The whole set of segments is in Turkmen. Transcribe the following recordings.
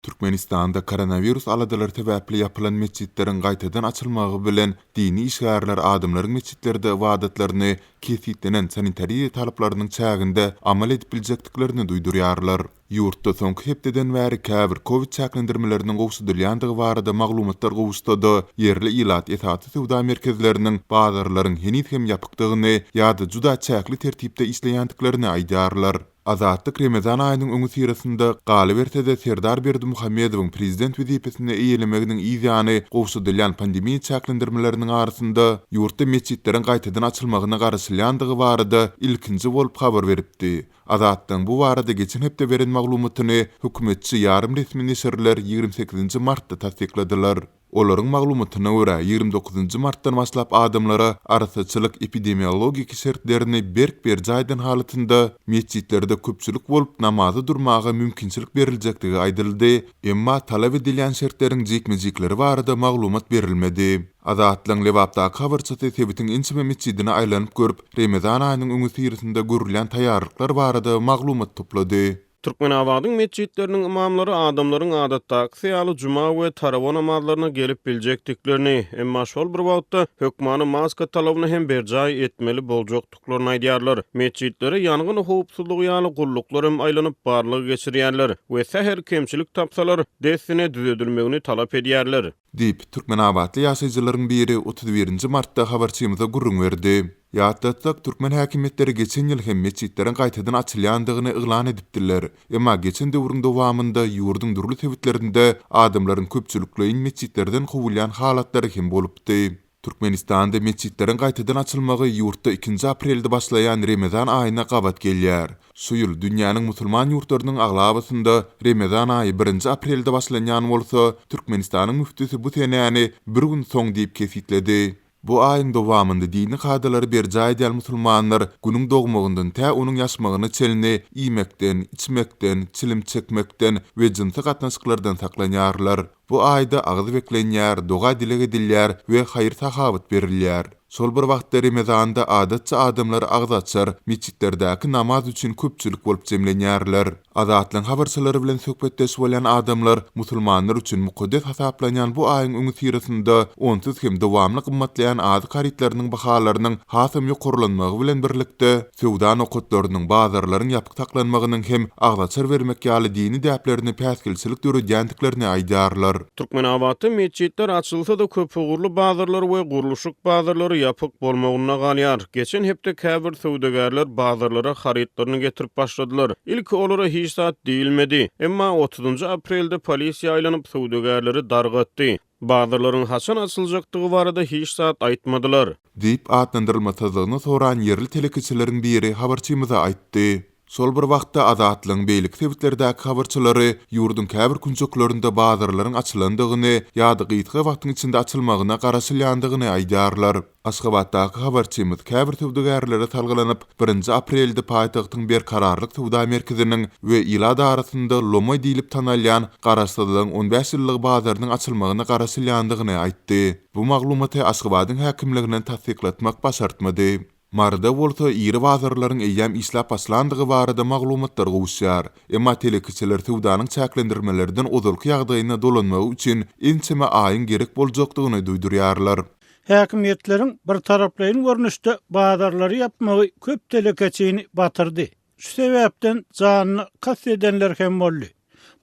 Türkmenistanda koronavirus aladalar täbäpli yapılan meçhitlerin gaýtadan açylmagy bilen dini işgärler adamlaryň meçhitlerde wadatlaryny kesitlenen sanitariýa talaplarynyň çäginde amal edip biljekdiklerini duýdurýarlar. Ýurtda soňky hepdeden bäri käbir Covid çäklendirmeleriniň gowşudylýandygy barada maglumatlar gowşudy. Yerli ilat esaty sowda merkezleriniň bazarlaryň henüz hem ýapykdygyny ýa-da juda çäkli tertipde işleýändiklerini aýdarlar. Azatlyk Remezan aýynyň öňü sirasynda galy berse-de Serdar Berdimuhammedowyň prezident wezipesine eýelemeginiň ýany gowşudylýan pandemiýa çäklendirmeleriniň arasynda ýurtda meçhitleriň gaýtadan açylmagyna garaşylýandygy barada ilkinji bolup habar beripdi. Azatlyň bu barada geçen hepde beren maglumatyny hökümetçi ýarym resmi neşirler 28 martda tasdikladylar. Olaryň maglumatyna görä 29 martdan başlap adamlara arasaçylyk epidemiologik şertlerini berk-ber jaýdan halatynda meçhitlerde köpçülik bolup namazy durmagy mümkinçilik beriljektigi aýdyldy, emma talap edilen şertleriň jekmejikleri barada maglumat berilmedi. Azatlyň Lewapdaky habarçysy sebitiň inçime meçhidine aýlanyp görüp Remezan aýynyň öňü sirasynda görülen taýýarlyklar barada maglumat toplady. Türkmenabadyň meçhitleriniň imamlary adamlaryň adatdaky syýaly juma we tarawa namazlaryna gelip biljekdiklerini, emma şol bir wagtda hökmany maska talabyny hem berjaý etmeli boljakdyklaryny aýdýarlar. Meçhitlere ýangyn howpsuzlygy ýaly gulluklar hem aýlanyp barlygy geçirýärler we säher kemçilik tapsalar desine düzedilmegini talap edýärler. Dip Türkmenabatly ýaşaýjylaryň biri 31 martda habarçymyza gurrun berdi. Ýa-da Türkmen häkimetleri geçen ýyl hem meçhitleriň gaýtadan açylýandygyny eglan edipdiler. Emma geçen döwrüň dowamynda ýurdun durly tebitlerinde adamlaryň köpçülikleýin meçhitlerden howulýan halatlary hem bolupdy. Türkmenistanda meçhitleriň gaýtadan açylmagy ýurtda 2 aprelde başlaýan Remezan aýyna gabat gelýär. Şu ýyl dünýäniň musulman ýurtlarynyň aglabasynda Remezan aýy 1 aprelde başlanýan bolsa, Türkmenistanyň müftüsi bu senäni bir gün soň diýip kesitledi. Bu aýyň dowamynda dini kadalary berjaý edýän musulmanlar günüň dogmagyndan tä onuň ýaşmagyny çelini iýmekden, içmekden, çilim çekmekden we jynsa gatnaşyklardan saklanýarlar. Bu aýda agyzy beklenýär, doga dile edilýär we haýyr sahabat berilýär. Sol bir wagtda Remezanda adatça adamlar agzy açar, meçhitlerdäki namaz üçin köpçülik bolup jemlenýärler. Azatlyň habarçylary bilen söhbetdeş bolan adamlar musulmanlar üçin mukaddes hasaplanýan bu aýyň öňü sirasynda onsuz hem dowamly gymmatlaýan azy karitlarynyň bahalarynyň hasam ýokurlanmagy bilen birlikde sowda nokatlarynyň bazarlaryň ýapyk saklanmagynyň hem agzaçar bermek ýaly dini däplerini päsgilçilik döredýändiklerini aýdarlar. Türkmenabatda meçhitler açylsa da köp ugurly bazarlar we guruluşyk bazarlary ýapyk bolmagyna galýar. Geçen hepde käbir sowdagarlar bazarlara haritlaryny getirip başladylar. İlk olara hiç saat diýilmedi. Emma 30 aprelde polisiýa aýlanyp sowdagarlary dargatdy. Bazarlaryň haçan açyljakdygy barada hiç saat aýtmadylar. Diýip adlandyrylmasazygyny soran yerli telekiçileriň biri habarçymyza aýtdy. Sol bir wagtda Azatlyň beýlik sebitlerdäki habarçylary ýurdun käbir kunçuklarynda bazarlaryň açylandygyny ýa-da gytga wagtyň içinde açylmagyna garaşylýandygyny aýdarlar. Aşgabatdaky habarçymyz käbir sowdagarlara talgylanyp 1 aprelde paýtagtyň bir kararlyk sowda merkeziniň we ilada arasynda Lomoy diýilip tanalýan garaşsyzlygyň 15 ýyllyk bazarynyň açylmagyna garaşylýandygyny aýtdy. Bu maglumaty Aşgabatyň häkimliginden tasdiklatmak başartmady. Marda bolsa ýeri bazarlaryň eýýäm işläp başlandygy barada maglumatlar gowşýar. Emma telekiçiler sowdanyň çäklendirmelerden ozalky ýagdaýyna dolanmagy üçin ençeme aýyň gerek boljakdygyny duýdurýarlar. Häkimetleriň bir taraplaýyn görnüşde bazarlary ýapmagy köp telekiçini batyrdy. Şu sebäpden janyny kasd edenler hem boldy.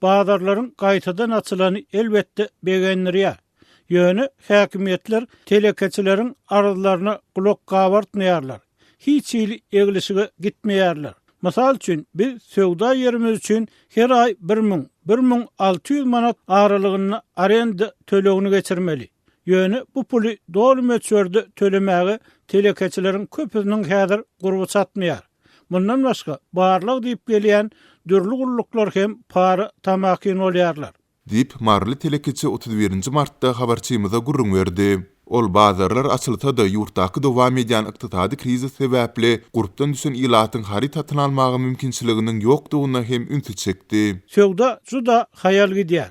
Bazarlaryň gaýtadan açylany elbetde begenlerýär. Ýöne häkimetler telekiçileriň arzularyna kulak gabartmaýarlar. Hiç ýyl eglişige gitmeýärler. Mysal üçin biz sowda ýerimiz üçin her aý 1000-1600 manat aralygyny arenda tölegini geçirmeli. Ýöne bu puly dolu meçherde tölemäge telekiçileriň köpüniň häzir gurby satmaýar. Bundan başga barlyk diýip gelýän dürli gulluklar hem para tamakin bolýarlar. Dip marly telekiçi 31 martda habarçymyza gurrun berdi. Ol bazarlar açylsa da ýurtdaky dowam edýän ykdysady krizis sebäpli gurupdan düşen ilatyň haritatyny almagy mümkinçiliginiň ýokdugyna hem ünsü çekdi. Sowda juda hayal gidýär.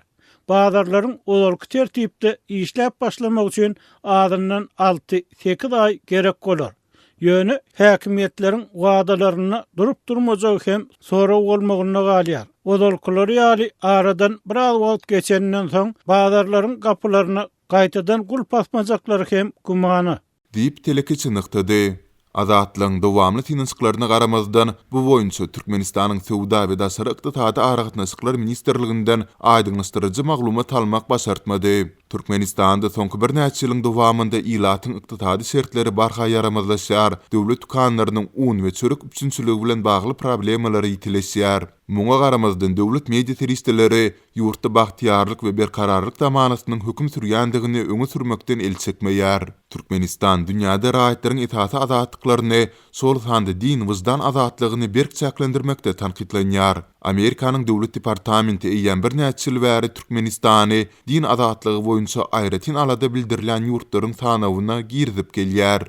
Bazarlaryň olarky tertipde işläp başlamak üçin adından 6-8 aý gerek bolar. Ýöne häkimetleriň wagdalaryna durup durmajak hem sonra bolmagyna galýar. Odolkulary ýaly aradan biraz wagt geçenden soň bazarlaryň gapylaryna gaýtadan gul basmajaklary hem gumany. Diýip teleki çynykdy. Azatlygyň dowamly tinçliklaryna garamazdan bu boýunça Türkmenistanyň Sowda we Daşary ykdysady aragatnaşyklar ministrliginden aýdyglaşdyryjy maglumat almak başartmady. Türkmenistanda soňky bir näçe ýylyň dowamında ilatyň ykdysady şertleri barha yaramazlaşýar, döwlet dukanlarynyň un we çörek üçinçiligi bilen bagly problemalary ýitileşýär. Muňa garamazdan döwlet media teristleri ýurtda bagtyarlyk we berkararlyk zamanasynyň höküm sürýändigini öňe sürmekden el çekmeýär. Türkmenistan dünýäde raýatlaryň itaata azatlyklaryny, şol sanda din, wyzdan azatlygyny berk çäklendirmekde tanqidlenýär. Amerikanyň döwlet departamenti eýen bir näçe ýyl bäri Türkmenistany din azatlygy boýunça aýratyn alada bildirilen ýurtlaryň sanawyna girdip gelýär.